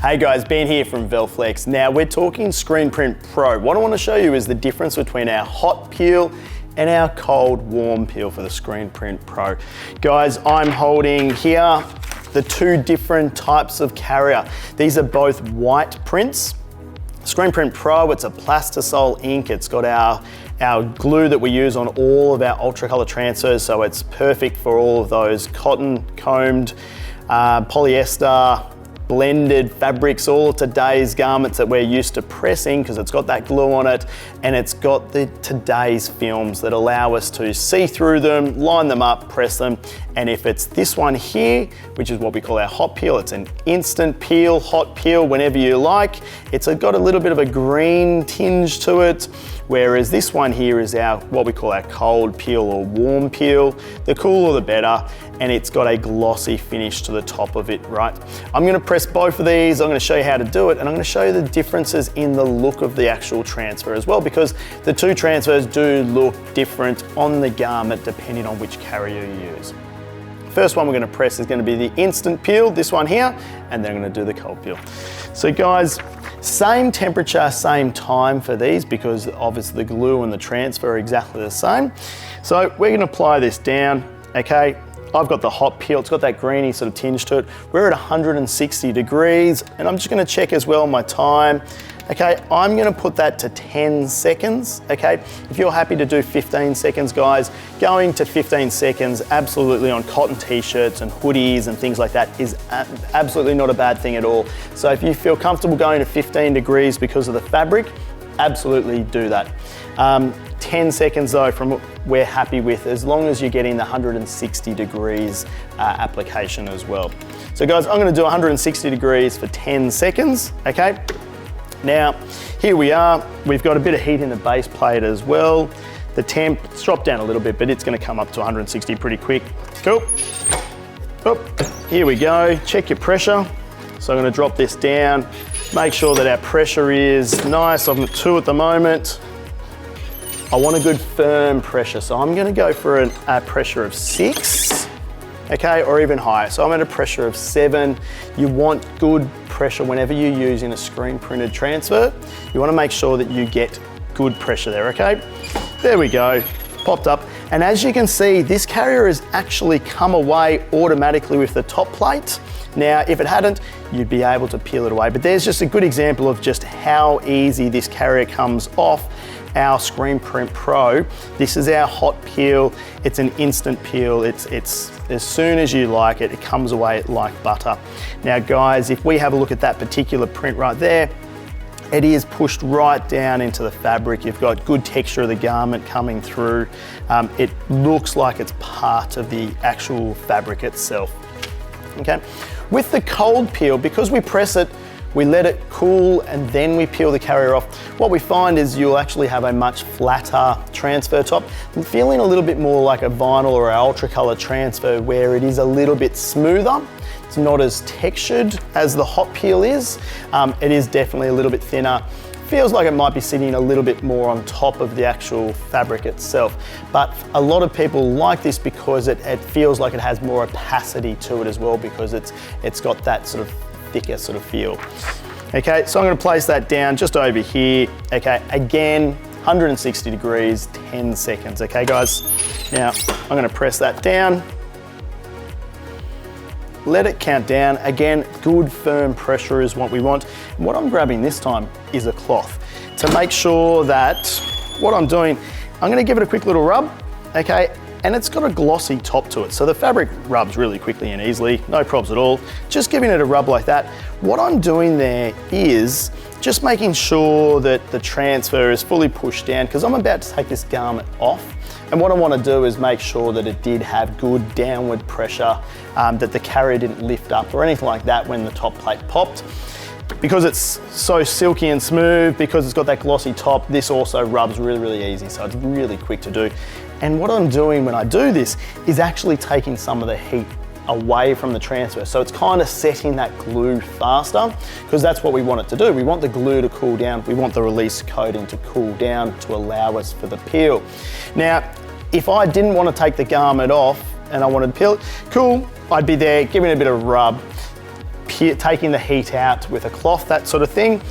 Hey guys, Ben here from Velflex. Now we're talking ScreenPrint PRO. What I want to show you is the difference between our hot peel and our cold warm peel for the ScreenPrint PRO. Guys, I'm holding here the two different types of carrier. These are both white prints. ScreenPrint PRO, it's a plastisol ink. It's got our glue that we use on all of our ultracolor transfers, so it's perfect for all of those cotton, combed, polyester, blended fabrics, all of today's garments that we're used to pressing, because it's got that glue on it and it's got today's films that allow us to see through them, line them up, press them. And if it's this one here, which is what we call our hot peel, it's an instant peel, hot peel, whenever you like. It's got a little bit of a green tinge to it, whereas this one here is what we call our cold peel or warm peel. The cooler the better, and it's got a glossy finish to the top of it, right? I'm gonna press both of these, I'm gonna show you how to do it, and I'm gonna show you the differences in the look of the actual transfer as well, because the two transfers do look different on the garment depending on which carrier you use. First one we're gonna press is gonna be the instant peel, this one here, and then I'm gonna do the cold peel. So guys, same temperature, same time for these, because obviously the glue and the transfer are exactly the same. So we're gonna apply this down, okay? I've got the hot peel, it's got that greeny sort of tinge to it. We're at 160 degrees, and I'm just gonna check as well my time. Okay, I'm gonna put that to 10 seconds, okay? If you're happy to do 15 seconds, guys, going to 15 seconds absolutely on cotton t-shirts and hoodies and things like that is absolutely not a bad thing at all. So if you feel comfortable going to 15 degrees because of the fabric, absolutely do that. 10 seconds though, we're happy with, as long as you're getting the 160 degrees application as well. So guys, I'm gonna do 160 degrees for 10 seconds, okay? Now, here we are. We've got a bit of heat in the base plate as well. The temp, it's dropped down a little bit, but it's gonna come up to 160 pretty quick. Cool. Oh, here we go. Check your pressure. So I'm gonna drop this down. Make sure that our pressure is nice. I've got 2 at the moment. I want a good firm pressure, so I'm gonna go for a pressure of 6, okay, or even higher. So I'm at a pressure of 7. You want good pressure whenever you're using a screen printed transfer. You wanna make sure that you get good pressure there, okay? There we go, popped up. And as you can see, this carrier has actually come away automatically with the top plate. Now, if it hadn't, you'd be able to peel it away. But there's just a good example of just how easy this carrier comes off our ScreenPrint PRO. This is our hot peel. It's an instant peel. It's as soon as you like it, it comes away like butter. Now guys, if we have a look at that particular print right there, it is pushed right down into the fabric. You've got good texture of the garment coming through. It looks like it's part of the actual fabric itself, okay? With the cold peel, because we press it, we let it cool and then we peel the carrier off. What we find is you'll actually have a much flatter transfer top, feeling a little bit more like a vinyl or an ultracolor transfer, where it is a little bit smoother. It's not as textured as the hot peel is. It is definitely a little bit thinner. Feels like it might be sitting a little bit more on top of the actual fabric itself. But a lot of people like this because it feels like it has more opacity to it as well, because it's got that sort of thicker sort of feel. Okay, so I'm gonna place that down just over here. Okay, again, 160 degrees, 10 seconds. Okay, guys? Now, I'm gonna press that down. Let it count down. Again, good firm pressure is what we want. What I'm grabbing this time is a cloth to make sure that what I'm doing, I'm gonna give it a quick little rub, okay? And it's got a glossy top to it, so the fabric rubs really quickly and easily, no problems at all. Just giving it a rub like that. What I'm doing there is just making sure that the transfer is fully pushed down, because I'm about to take this garment off. And what I want to do is make sure that it did have good downward pressure, that the carrier didn't lift up or anything like that when the top plate popped. Because it's so silky and smooth, because it's got that glossy top, this also rubs really, really easy, so it's really quick to do. And what I'm doing when I do this is actually taking some of the heat away from the transfer. So it's kind of setting that glue faster, because that's what we want it to do. We want the glue to cool down. We want the release coating to cool down to allow us for the peel. Now, if I didn't want to take the garment off and I wanted to peel it, cool, I'd be there giving it a bit of rub, taking the heat out with a cloth, that sort of thing.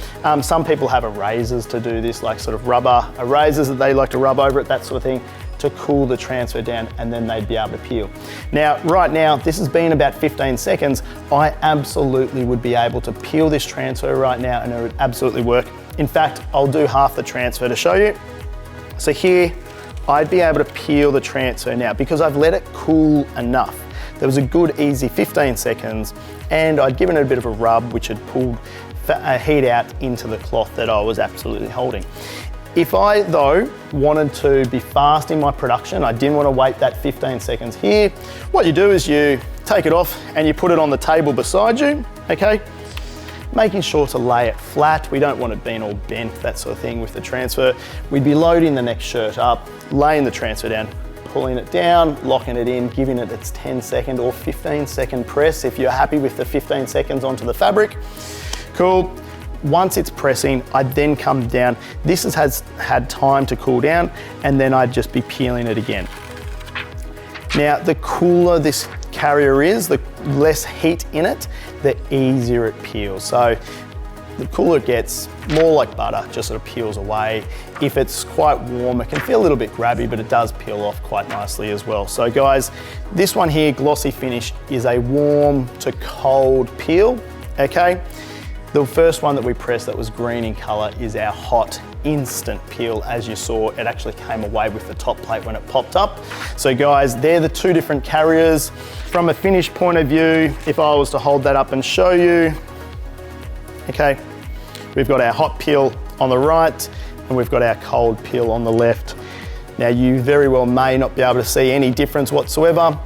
Some people have erasers to do this, like sort of rubber erasers that they like to rub over it, that sort of thing, to cool the transfer down, and then they'd be able to peel. Now, right now, this has been about 15 seconds. I absolutely would be able to peel this transfer right now and it would absolutely work. In fact, I'll do half the transfer to show you. So here, I'd be able to peel the transfer now because I've let it cool enough. There was a good easy 15 seconds and I'd given it a bit of a rub, which had pulled heat out into the cloth that I was absolutely holding. If I, though, wanted to be fast in my production, I didn't want to wait that 15 seconds here, what you do is you take it off and you put it on the table beside you, okay? Making sure to lay it flat. We don't want it being all bent, that sort of thing with the transfer. We'd be loading the next shirt up, laying the transfer down, pulling it down, locking it in, giving it its 10-second or 15-second press if you're happy with the 15 seconds onto the fabric. Cool. Once it's pressing, I'd then come down. This has had time to cool down, and then I'd just be peeling it again. Now, the cooler this carrier is, the less heat in it, the easier it peels. So the cooler it gets, more like butter, just sort of peels away. If it's quite warm, it can feel a little bit grabby, but it does peel off quite nicely as well. So guys, this one here, Glossy Finish, is a warm to cold peel, okay? The first one that we pressed that was green in color is our hot instant peel. As you saw, it actually came away with the top plate when it popped up. So guys, they're the two different carriers. From a finish point of view, if I was to hold that up and show you, okay, we've got our hot peel on the right and we've got our cold peel on the left. Now you very well may not be able to see any difference whatsoever.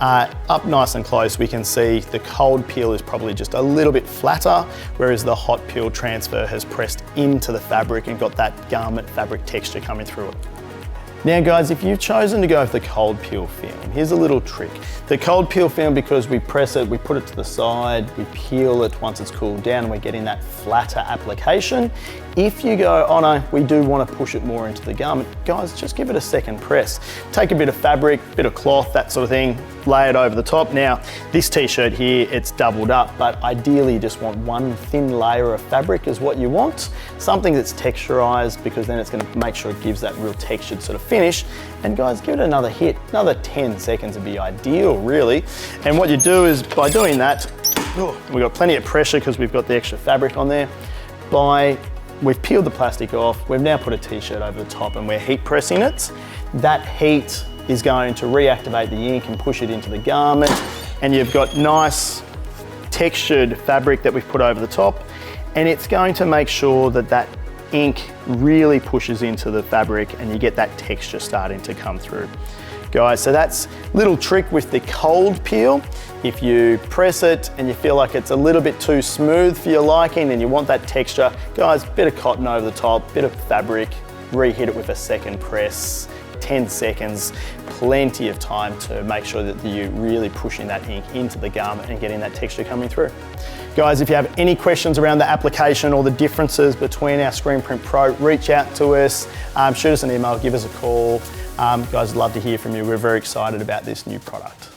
Up nice and close, we can see the cold peel is probably just a little bit flatter, whereas the hot peel transfer has pressed into the fabric and got that garment fabric texture coming through it. Now guys, if you've chosen to go with the cold peel film, here's a little trick. The cold peel film, because we press it, we put it to the side, we peel it once it's cooled down and we're getting that flatter application. If you go, oh no, we do want to push it more into the garment, guys, just give it a second press. Take a bit of fabric, bit of cloth, that sort of thing, lay it over the top. Now, this t-shirt here, it's doubled up, but ideally you just want one thin layer of fabric is what you want. Something that's texturized, because then it's going to make sure it gives that real textured sort of finish. And guys, give it another hit. Another 10 seconds would be ideal, really. And what you do is, by doing that, we've got plenty of pressure because we've got the extra fabric on there. We've peeled the plastic off, we've now put a t-shirt over the top and we're heat pressing it. That heat is going to reactivate the ink and push it into the garment, and you've got nice textured fabric that we've put over the top, and it's going to make sure that that ink really pushes into the fabric and you get that texture starting to come through. Guys, so that's a little trick with the cold peel. If you press it and you feel like it's a little bit too smooth for your liking and you want that texture, guys, bit of cotton over the top, bit of fabric, reheat it with a second press, 10 seconds, plenty of time to make sure that you're really pushing that ink into the garment and getting that texture coming through. Guys, if you have any questions around the application or the differences between our ScreenPrint Pro, reach out to us, shoot us an email, give us a call. Guys, I'd love to hear from you. We're very excited about this new product.